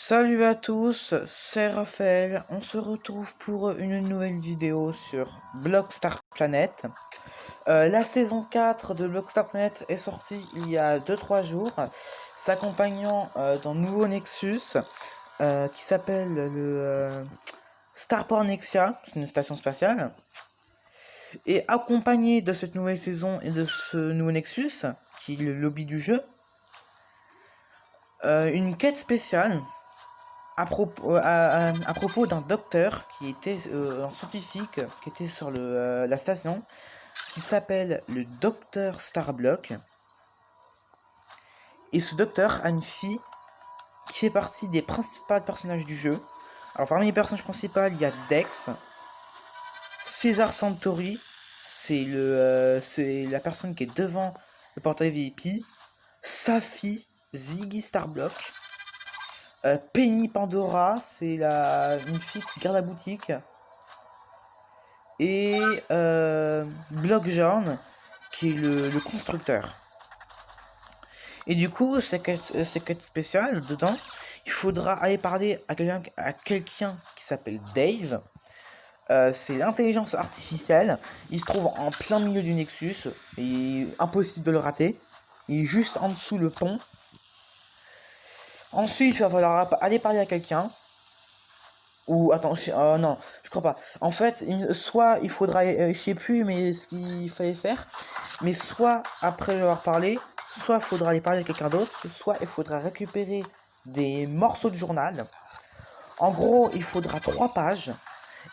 Salut à tous, c'est Raphaël. On se retrouve pour une nouvelle vidéo sur Blockstar Planet. La saison 4 de Blockstar Planet est sortie il y a 2-3 jours, s'accompagnant d'un nouveau Nexus qui s'appelle le Starport Nexia, c'est une station spatiale. Et accompagné de cette nouvelle saison et de ce nouveau Nexus, qui est le lobby du jeu, une quête spéciale à propos d'un docteur qui était un scientifique qui était sur la station, qui s'appelle le docteur Starblock. Et ce docteur a une fille qui fait partie des principaux personnages du jeu. Alors parmi les personnages principaux, il y a Dex, César Santori, c'est la personne qui est devant le portail VIP, Safi, Ziggy Starblock, Penny Pandora, c'est une fille qui garde la boutique. Et Blockjorn, qui est le constructeur. Et du coup, c'est quête spéciale, dedans, il faudra aller parler à quelqu'un qui s'appelle Dave. C'est l'intelligence artificielle. Il se trouve en plein milieu du Nexus. Et impossible de le rater. Il est juste en dessous le pont. Ensuite, il va falloir aller parler à quelqu'un. Ou attends, non, je crois pas. En fait, soit il faudra, je sais plus, mais ce qu'il fallait faire. Mais soit après leur parler, soit il faudra aller parler à quelqu'un d'autre, soit il faudra récupérer des morceaux de journal. En gros, il faudra 3 pages.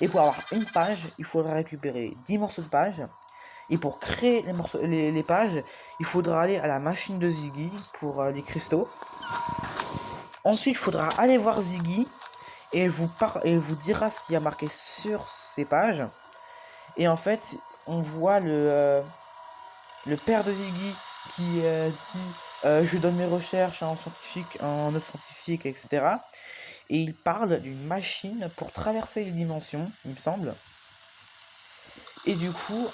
Et pour avoir une page, il faudra récupérer 10 morceaux de pages. Et pour créer les pages, il faudra aller à la machine de Ziggy pour les cristaux. Ensuite, il faudra aller voir Ziggy et vous dira ce qu'il y a marqué sur ces pages. Et en fait, on voit le père de Ziggy qui dit je donne mes recherches en scientifique, en autre scientifique, etc. Et il parle d'une machine pour traverser les dimensions, il me semble. Et du coup,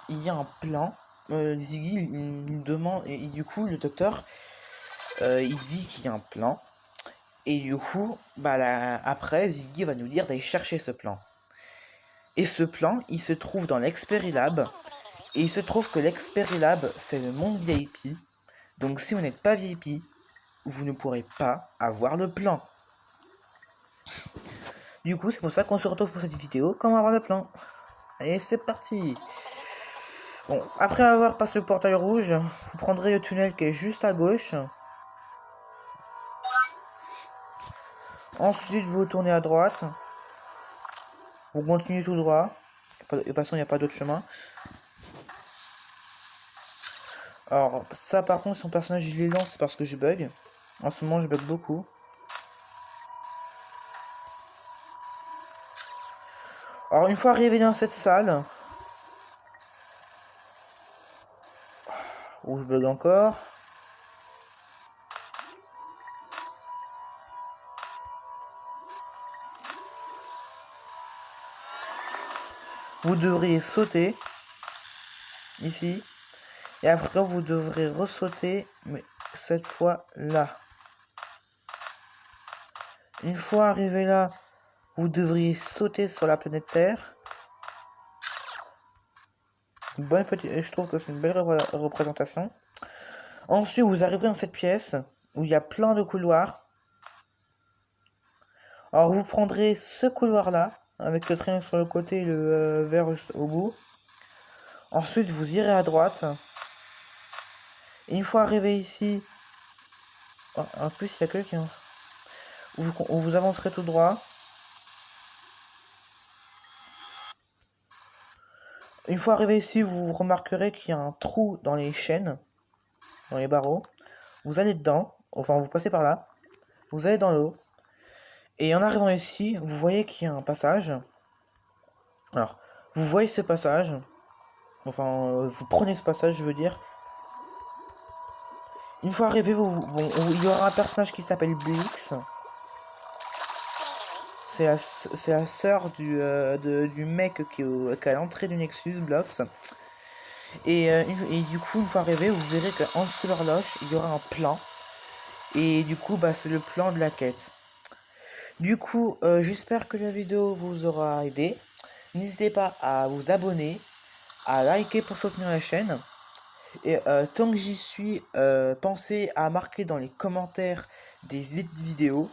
il y a un plan. Ziggy il demande, et du coup, le docteur il dit qu'il y a un plan. Et du coup, après, Ziggy va nous dire d'aller chercher ce plan. Et ce plan, il se trouve dans l'Experilab. Et il se trouve que l'Experilab, c'est le monde VIP. Donc si vous n'êtes pas VIP, vous ne pourrez pas avoir le plan. Du coup, c'est pour ça qu'on se retrouve pour cette vidéo, comment avoir le plan. Et c'est parti. Bon, après avoir passé le portail rouge, vous prendrez le tunnel qui est juste à gauche. Ensuite, vous tournez à droite. Vous continuez tout droit. De toute façon, il n'y a pas d'autre chemin. Alors, ça par contre, son personnage, il est lent, c'est parce que je bug. En ce moment, je bug beaucoup. Alors, une fois arrivé dans cette salle, où je bug encore, vous devrez sauter ici. Et après, vous devrez ressauter, mais cette fois là. Une fois arrivé là, vous devriez sauter sur la planète Terre. Une bonne petite, je trouve que c'est une belle représentation. Ensuite, vous arriverez dans cette pièce où il y a plein de couloirs. Alors, vous prendrez ce couloir-là, avec le triangle sur le côté et le vert au bout. Ensuite, vous irez à droite. Et une fois arrivé ici, en plus, il y a quelqu'un. Vous avancerez tout droit. Une fois arrivé ici, vous remarquerez qu'il y a un trou dans les chaînes, dans les barreaux. Vous allez dedans, enfin vous passez par là. Vous allez dans l'eau. Et en arrivant ici, vous voyez qu'il y a un passage. Alors, vous voyez ce passage. Enfin, vous prenez ce passage, je veux dire. Une fois arrivé, il y aura un personnage qui s'appelle Blix. C'est la sœur du mec qui est à l'entrée du Nexus, Blox. Et du coup, une fois arrivé, vous verrez qu'en dessous de l'horloge, il y aura un plan. Et du coup, bah, c'est le plan de la quête. Du coup, j'espère que la vidéo vous aura aidé. N'hésitez pas à vous abonner, à liker pour soutenir la chaîne. Et tant que j'y suis, pensez à marquer dans les commentaires des idées de vidéos.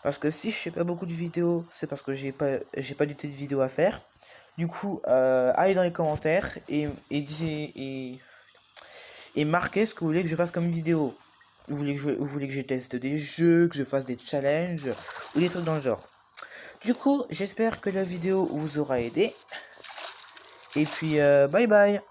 Parce que si je fais pas beaucoup de vidéos, c'est parce que j'ai pas d'idées de vidéos à faire. Du coup, allez dans les commentaires et marquez ce que vous voulez que je fasse comme vidéo. Vous voulez que je teste des jeux, que je fasse des challenges, ou des trucs dans le genre. Du coup, j'espère que la vidéo vous aura aidé. Et puis, bye bye.